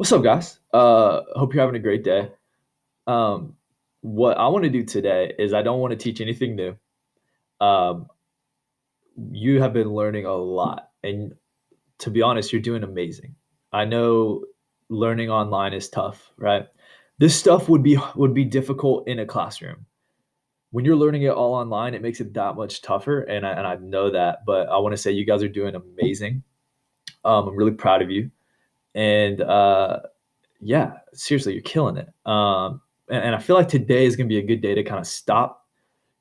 What's up, guys? Hope you're having a great day. Um, what I want to do today is I don't want to teach anything new. Um, you have been learning a lot, and to be honest, you're doing amazing. I know learning online is tough, right? This stuff would be difficult in a classroom. When you're learning it all online, it makes it that much tougher, and I know that. But I want to say you guys are doing amazing. I'm really proud of you, and yeah, seriously, you're killing it. And I feel like today is going to be a good day to kind of stop,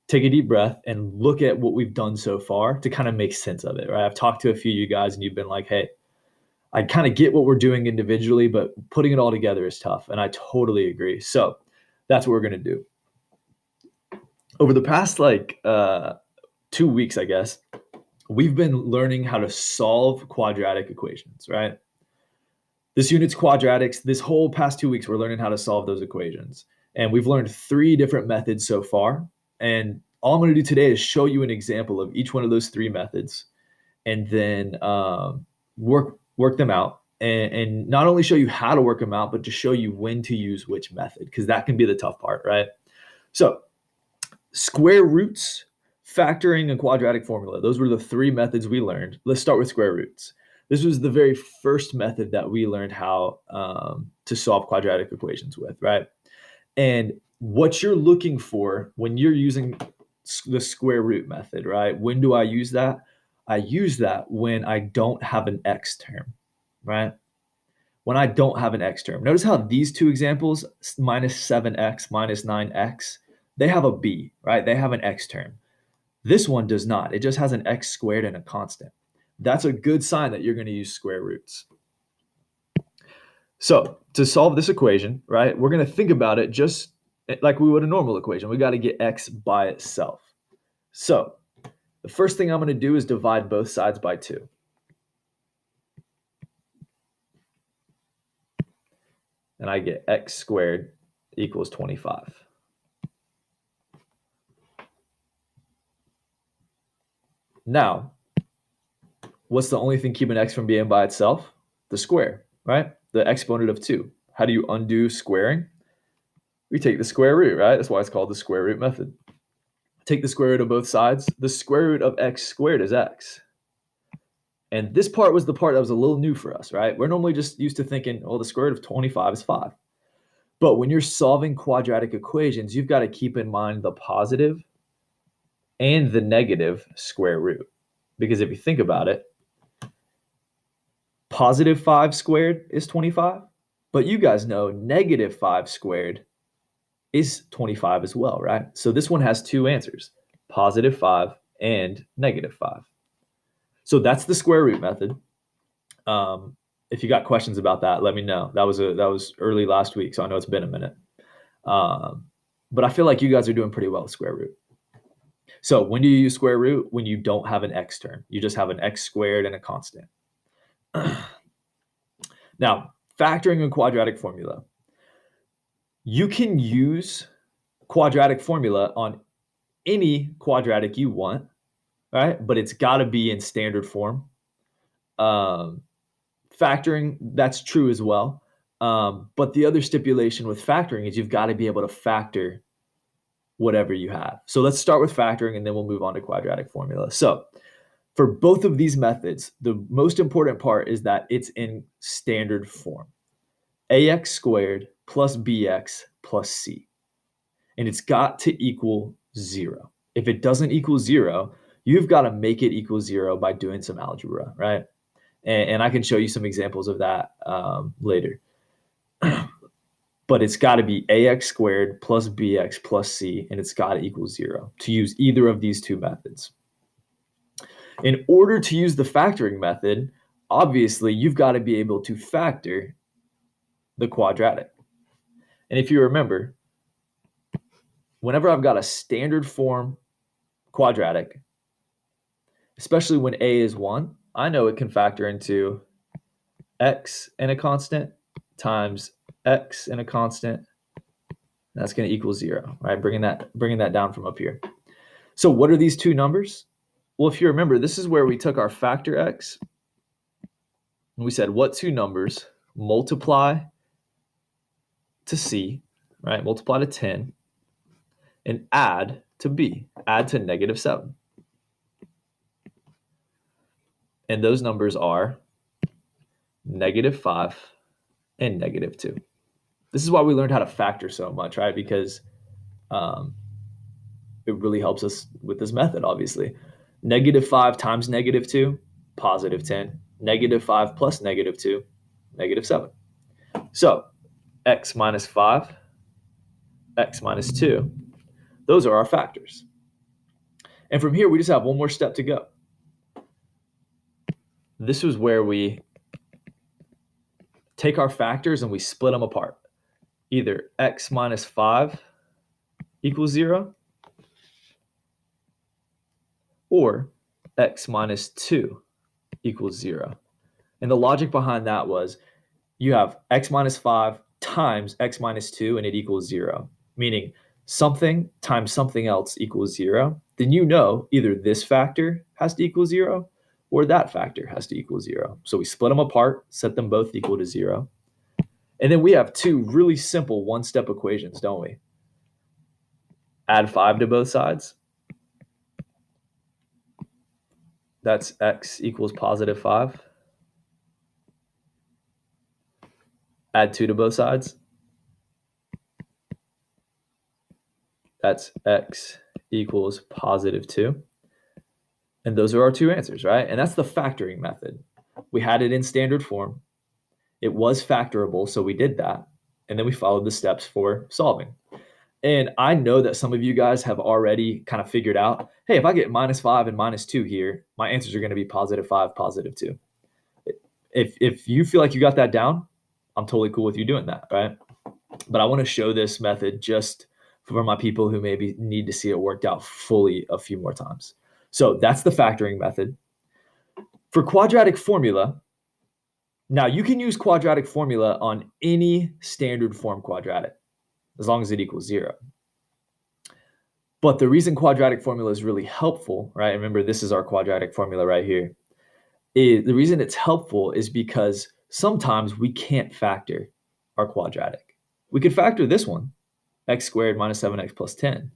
take a deep breath, and look at what we've done so far to kind of make sense of it, right? I've talked to a few of you guys, and you've been like, hey, I kind of get what we're doing individually, but putting it all together is tough. And I totally agree. So that's what we're going to do. Over the past 2 weeks, I guess, we've been learning how to solve quadratic equations, right? This unit's quadratics. This whole past 2 weeks, we're learning how to solve those equations. And we've learned three different methods so far. And all I'm going to do today is show you an example of each one of those three methods and then work them out. And not only show you how to work them out, but to show you when to use which method, because that can be the tough part, right? So, square roots, factoring, and quadratic formula. Those were the three methods we learned. Let's start with square roots. This was the very first method that we learned how to solve quadratic equations with, right? And what you're looking for when you're using the square root method, right? When do I use that? I use that when I don't have an x term, right? When I don't have an x term. Notice how these two examples, minus 7x, minus 9x, they have a b, right? They have an x term. This one does not. It just has an x squared and a constant. That's a good sign that you're going to use square roots. So to solve this equation, right, we're going to think about it just like we would a normal equation. We got to get x by itself. So the first thing I'm going to do is divide both sides by 2. And I get x squared equals 25. Now, what's the only thing keeping x from being by itself? The square, right? The exponent of 2. How do you undo squaring? We take the square root, right? That's why it's called the square root method. Take the square root of both sides. The square root of x squared is x. And this part was the part that was a little new for us, right? We're normally just used to thinking, oh, the square root of 25 is 5. But when you're solving quadratic equations, you've got to keep in mind the positive and the negative square root. Because if you think about it, positive 5 squared is 25. But you guys know negative 5 squared is 25 as well, right? So this one has two answers, positive 5 and negative 5. So that's the square root method. If you got questions about that, let me know. That was early last week, so I know it's been a minute. But I feel like you guys are doing pretty well with square root. So when do you use square root? When you don't have an x term. You just have an x squared and a constant. Now, factoring and quadratic formula. You can use quadratic formula on any quadratic you want, right? But it's got to be in standard form. Factoring, that's true as well. But the other stipulation with factoring is you've got to be able to factor whatever you have. So let's start with factoring and then we'll move on to quadratic formula. So for both of these methods, the most important part is that it's in standard form. Ax squared plus bx plus c. And it's got to equal 0. If it doesn't equal 0, you've got to make it equal 0 by doing some algebra, right? And I can show you some examples of that later. But it's got to be ax squared plus bx plus c, and it's got to equal 0 to use either of these two methods. In order to use the factoring method, obviously, you've got to be able to factor the quadratic. And if you remember, whenever I've got a standard form quadratic, especially when a is 1, I know it can factor into x and a constant times x and a constant. That's going to equal 0, right? Bringing that down from up here. So what are these two numbers? Well, if you remember, this is where we took our factor x and we said what two numbers multiply to C, right? Multiply to 10 and add to B, add to -7. And those numbers are -5 and -2. This is why we learned how to factor so much, right? Because um, it really helps us with this method, obviously. -5 times -2, +10. -5 plus -2, -7. So x minus 5, x minus 2, those are our factors. And from here, we just have one more step to go. This is where we take our factors and we split them apart. Either x minus 5 equals 0 or x minus 2 equals 0. And the logic behind that was you have x minus 5 times x minus 2 and it equals 0, meaning something times something else equals 0. Then you know either this factor has to equal 0 or that factor has to equal 0. So we split them apart, set them both equal to 0. And then we have two really simple one-step equations, don't we? Add 5 to both sides. That's x equals +5. Add 2 to both sides. That's x equals +2. And those are our two answers, right? And that's the factoring method. We had it in standard form. It was factorable, so we did that. And then we followed the steps for solving. And I know that some of you guys have already kind of figured out, hey, if I get -5 and -2 here, my answers are going to be +5, +2. If you feel like you got that down, I'm totally cool with you doing that, right? But I want to show this method just for my people who maybe need to see it worked out fully a few more times. So that's the factoring method. For quadratic formula, now you can use quadratic formula on any standard form quadratic as long as it equals 0. But the reason quadratic formula is really helpful, right? Remember, this is our quadratic formula right here. The reason it's helpful is because sometimes we can't factor our quadratic. We could factor this one, x squared minus 7x plus 10.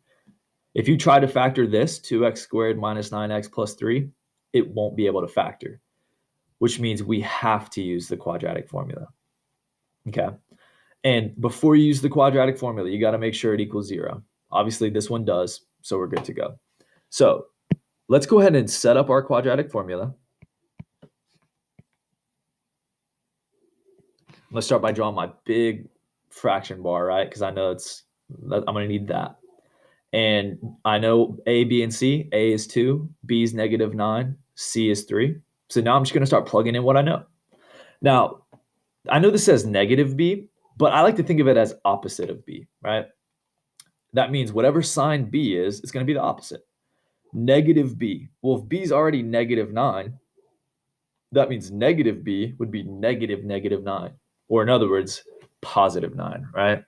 If you try to factor this, 2x squared minus 9x plus 3, it won't be able to factor, which means we have to use the quadratic formula. Okay. And before you use the quadratic formula, you got to make sure it equals 0. Obviously, this one does, so we're good to go. So let's go ahead and set up our quadratic formula. Let's start by drawing my big fraction bar, right? Because I know I'm going to need that. And I know A, B, and C. A is 2, B is -9, C is 3. So now I'm just going to start plugging in what I know. Now, I know this says -B, but I like to think of it as opposite of B, right? That means whatever sign B is, it's going to be the opposite. -B. Well, if B is already -9, that means -B would be -9. Or in other words, +9, right?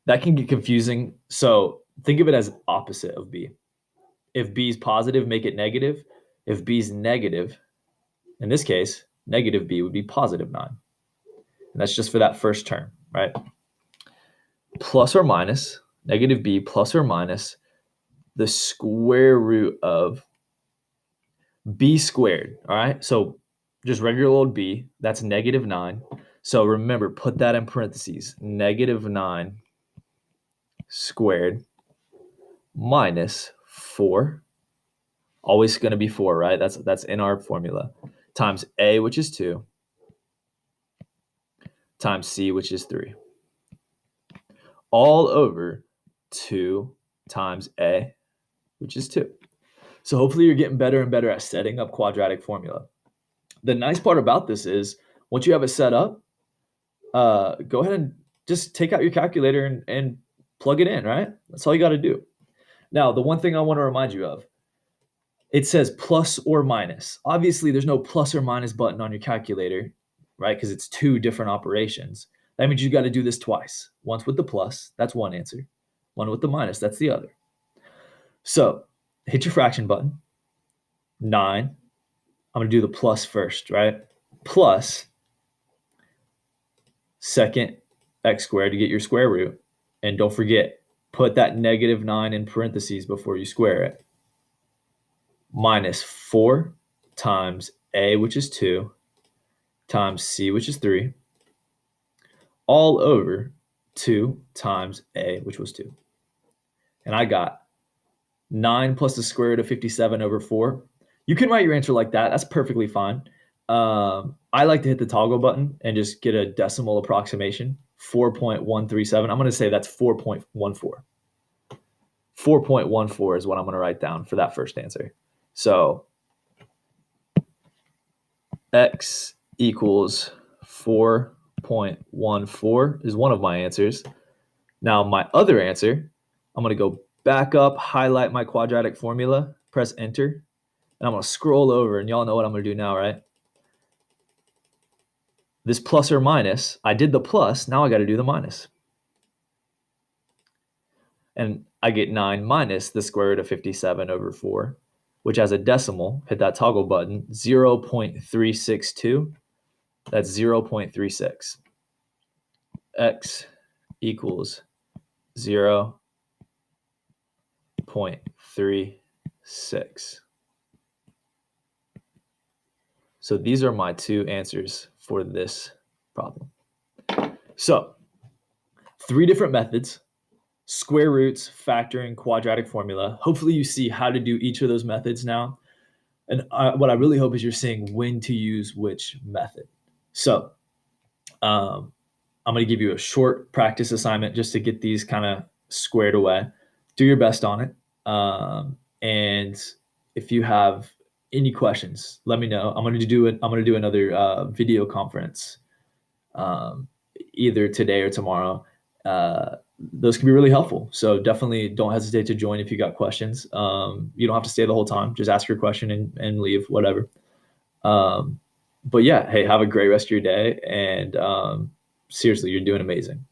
That can get confusing. So think of it as opposite of B. If B is positive, make it negative. If B is negative, in this case, -B would be +9. And that's just for that first term, right? Plus or minus, -B plus or minus the square root of B squared, all right? So just regular old B, that's -9. So remember, put that in parentheses, -9 squared minus 4, always going to be 4, right? That's in our formula, times A, which is 2, times C, which is 3, all over 2 times A, which is 2. So hopefully you're getting better and better at setting up quadratic formula. The nice part about this is once you have it set up, go ahead and just take out your calculator and plug it in, right? That's all you got to do. Now, the one thing I want to remind you of, it says plus or minus. Obviously, there's no plus or minus button on your calculator, right? Because it's two different operations. That means you got to do this twice. Once with the plus, that's one answer. One with the minus, that's the other. So hit your fraction button. 9. I'm going to do the plus first, right? Plus second x squared to get your square root. And don't forget, put that -9 in parentheses before you square it. Minus 4 times a, which is 2, times c, which is 3, all over 2 times a, which was 2. And I got 9 plus the square root of 57 over 4. You can write your answer like that. That's perfectly fine. I like to hit the toggle button and just get a decimal approximation, 4.137. I'm going to say that's 4.14. 4.14 is what I'm going to write down for that first answer. So x equals 4.14 is one of my answers. Now my other answer, I'm going to go back up, highlight my quadratic formula, press enter, and I'm going to scroll over, and y'all know what I'm going to do now, right? This plus or minus, I did the plus, now I got to do the minus. And I get 9 minus the square root of 57 over 4, which has a decimal, hit that toggle button, 0.362. That's 0.36. X equals 0.36. So these are my two answers for this problem. So 3 different methods: square roots, factoring, quadratic formula. Hopefully you see how to do each of those methods now. And what I really hope is you're seeing when to use which method. So I'm going to give you a short practice assignment just to get these kind of squared away. Do your best on it. And if you have any questions, let me know. I'm going to do another video conference either today or tomorrow. Those can be really helpful. So definitely don't hesitate to join if you got questions. You don't have to stay the whole time. Just ask your question and leave, whatever. But yeah, hey, have a great rest of your day. And seriously, you're doing amazing.